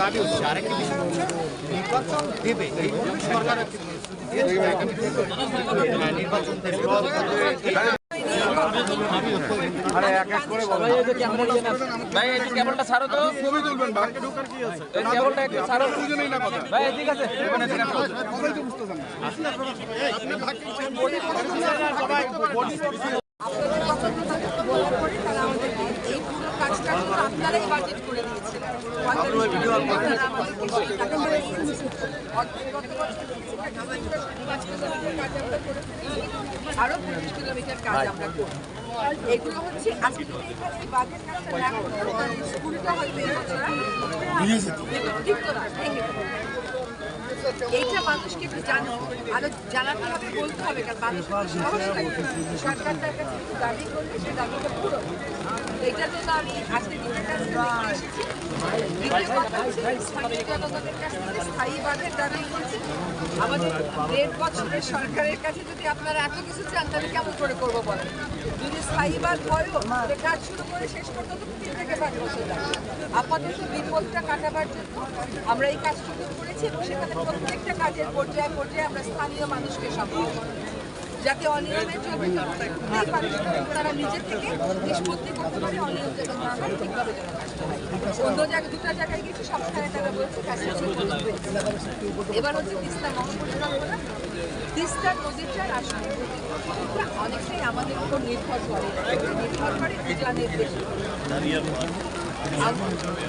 দাবি হচ্ছে। আরেকটি বিষয় হচ্ছে নির্বাচন দেবে, এই সরকার নির্বাচন দেবে। ভাই একটু কেবলটা ছাড়ো তো, ছবি তুলবেন ভাই ঢোকার কি আছে কেবলটা একটু ছাড়ো, দুজনেই না কথা ভাই ঠিক আছে কথাই তো বুঝতেছেন না আপনি আপনারাই বাজেট করে দিয়েছিলেন। আরো 25 কিলোমিটার কাজ আমরা করব। এগুলো হচ্ছে আজকে এই বাজেট কাজটা না করলে স্কুলটা হয়তো এইটা মানুষকে একটু আরো জানাতে হবে, বলতে হবে, কারণ মানুষের সাহস লাগে সরকার তার কাছে একটু দাবি করলে সে দাবিটা পুরো। এইটার জন্য আমি আজকে দিনের কাছে এসেছি। দ্বিতীয় কথা হচ্ছে স্থানীয় জনগণের কাছ থেকে স্থায়ী বাজেট দাবি করছি। আমাদের 1.5 বছরের সরকারের কাছে যদি আপনারা এত কিছু চান তাহলে কেমন করে করবো বলেন? যদি স্থায়ী বাদ হয়ও কাজ শুরু করে শেষ করতে তো 3 থেকে 5 বছর লাগে। আপাতত বিপদটা কাটাবার জন্য আমরা এই কাজ শুরু করেছি এবং সেখানে প্রত্যেকটা কাজের পর্যায়ে পর্যায়ে আমরা স্থানীয় মানুষকে সম্পৃক্ত যাতে অনিয়মের জন্য তারা নিজে থেকে নিষ্পত্তি করতে পারে, অনিয়ম যেন না হয়, ঠিকভাবে যেন অন্য জায়গায় 2টা জায়গায় গেছে সবখানে তারা বলছে কাজ এবার হচ্ছে তিস্তা মহাপরিকল্পনা। তিস্তা নদীটার আসলে অনেকটাই আমাদের উপর নির্ভর করে উজানের বেশি।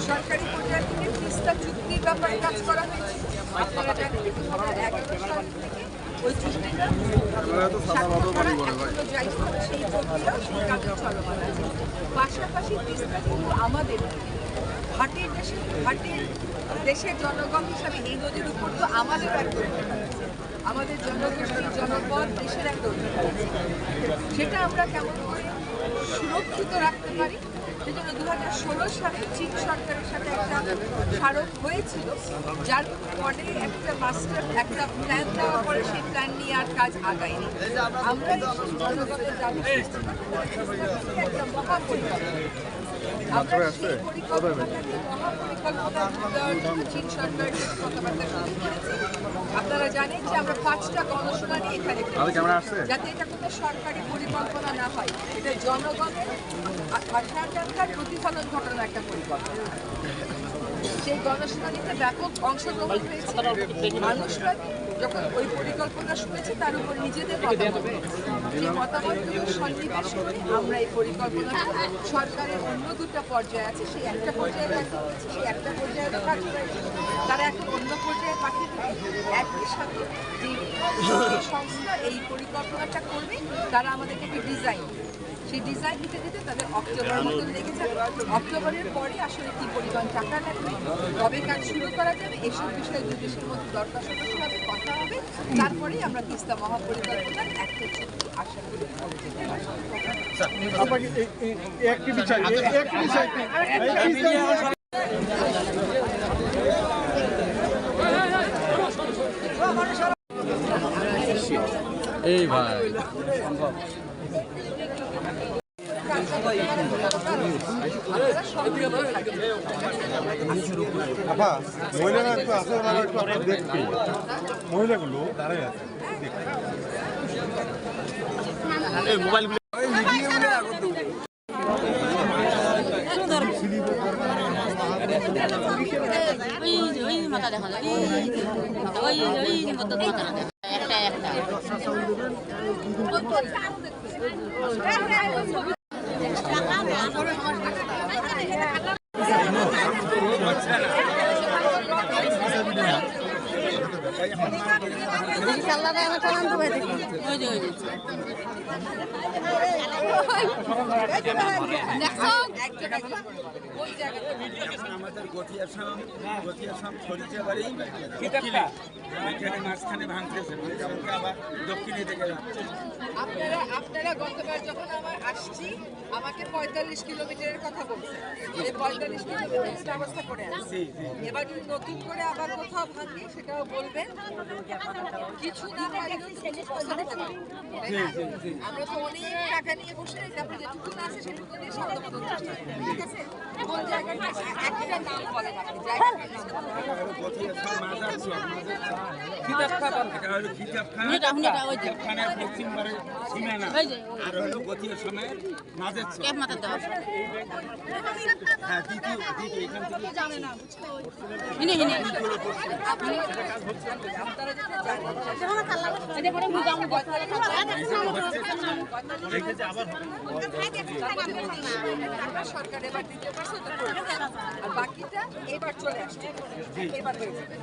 সরকারি পর্যায় থেকে তিস্তা চুক্তির ব্যাপারে কাজ করা হয়েছে। আপনারা জানেন 2011 সাল থেকে ওই চুক্তিটা সেই প্রক্রিয়া সেই কাজে চলমান আছে। পাশাপাশি তিস্তা কিন্তু আমাদের ভাটির দেশের জনগণ হিসাবে এই নদীর উপর তো আমাদেরও একটা অধিকার আছে। আমাদের জনগোষ্ঠী জনপদ দেশের একটা অধিকার আছে। সেটা আমরা কেমন করে সুরক্ষিত রাখতে পারি সেজন্য 2016 সালে চীন সরকারের সাথে একটা স্মারক হয়েছিল, যার পরে একটা প্ল্যান দেওয়ার পরে সেই প্ল্যান নিয়ে আর কাজ আগায়নি। আমরা জনগণের দাবি একটা মহাপরিকল্পনা আমরা সেই পরিকল্পনাটাকে মহাপরিকল্পনা দেওয়ার জন্য চীন সরকারের সাথে কথাবার্তা শুরু করেছি। আপনারা জানেন যে আমরা 5টা গণশুনানি এখানে যাতে এটা কোনো সরকারি পরিকল্পনা না হয়, এটা জনগণের আশা-আকাঙ্ক্ষার প্রতিফলন ঘটানোর একটা পরিকল্পনা। সেই গণশুনানিতে ব্যাপক অংশগ্রহণ হয়েছে। মানুষরা যখন ওই পরিকল্পনা শুনেছে তার উপর নিজেদের মতামত, সেই মতামতগুলো সন্নিবেশ করে আমরা এই পরিকল্পনা সরকারের অন্য 2টা পর্যায়ে আছে, সেই একটা পর্যায়ে কাজ করেছে, সেই একটা পর্যায়ে কাজ করেছে, তারা এখন অন্য পর্যায়ে পাঠিয়ে দেবে। একই সাথে যে সংস্থা এই পরিকল্পনাটা করবে তারা আমাদেরকে একটা ডিজাইন, সেই ডিজাইন দিতে দিতে তাদের অক্টোবরের মতো লেগে যাবে। অক্টোবরের পরে আসলে কি পরিমাণ টাকা লাগবে, কবে কাজ শুরু করা যাবে, এসব বিষয়ে 2 দেশের মধ্যে দরকার হবে, কথা হবে। তারপরেই আমরা তিস্তা মহাপরিকল্পনার একটা চুক্তি আশা করি এই ভাই আপা মহিলারা একটু আসলে ওনারা একটু আপনার দেখবে, মহিলাগুলো দাঁড়াই আছে মোবাইলগুলো মাথা দেখা যায় একটা আমাদের গঠিয়াসাম ছড়িচাবাড়ি মাঝখানে ভাঙতেছে, আবার দক্ষিণে থেকে যাচ্ছে। আপনারা গতবার যখন আমার আসছি আমাকে 45 কিলোমিটারের কথা বলছে, এই 45 কিলোমিটারের ব্যবস্থা করে আসছি। এবার যদি নতুন করে আবার কোথাও ভাঙি সেটাও বলবেন। কিছু না হয় আমরা তো অনেক টাকা নিয়ে বসে, তারপরে যেটুকু আছে সেটুকু দিয়ে সামনে ঠিক আছে। কোন জায়গাটা একটা নাম বলেন আপনি জায়গাটার নাম খিতাবখানার পশ্চিম বাড়ির সীমানা আর হলো গতীয় সময়ের মাঝের ছোট। ক্যাপ মাথা দেওয়া হ্যাঁ দ্বিতীয় এখান থেকে হিনে হিনে আপনারা যেটা জানেন এটা পরে মুই গামু টাকা সরকার এবার দিতে পারছে তো করেছে। আর বাকিটা এবার চলে আসছে এবার হয়ে যাবে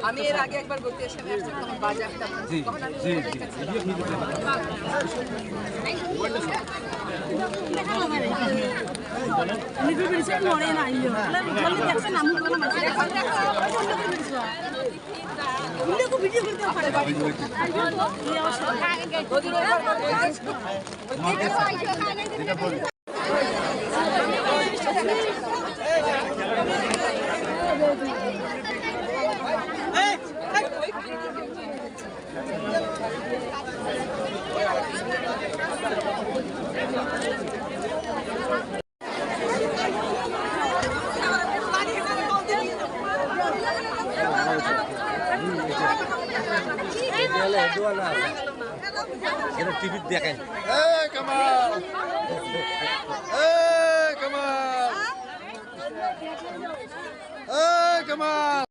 আমি এর আগে একবার ঘুরতে এসে আমি আসছি তখন বাজারটা তখন আমি টিভি দেখেন কামাল কামাল কামাল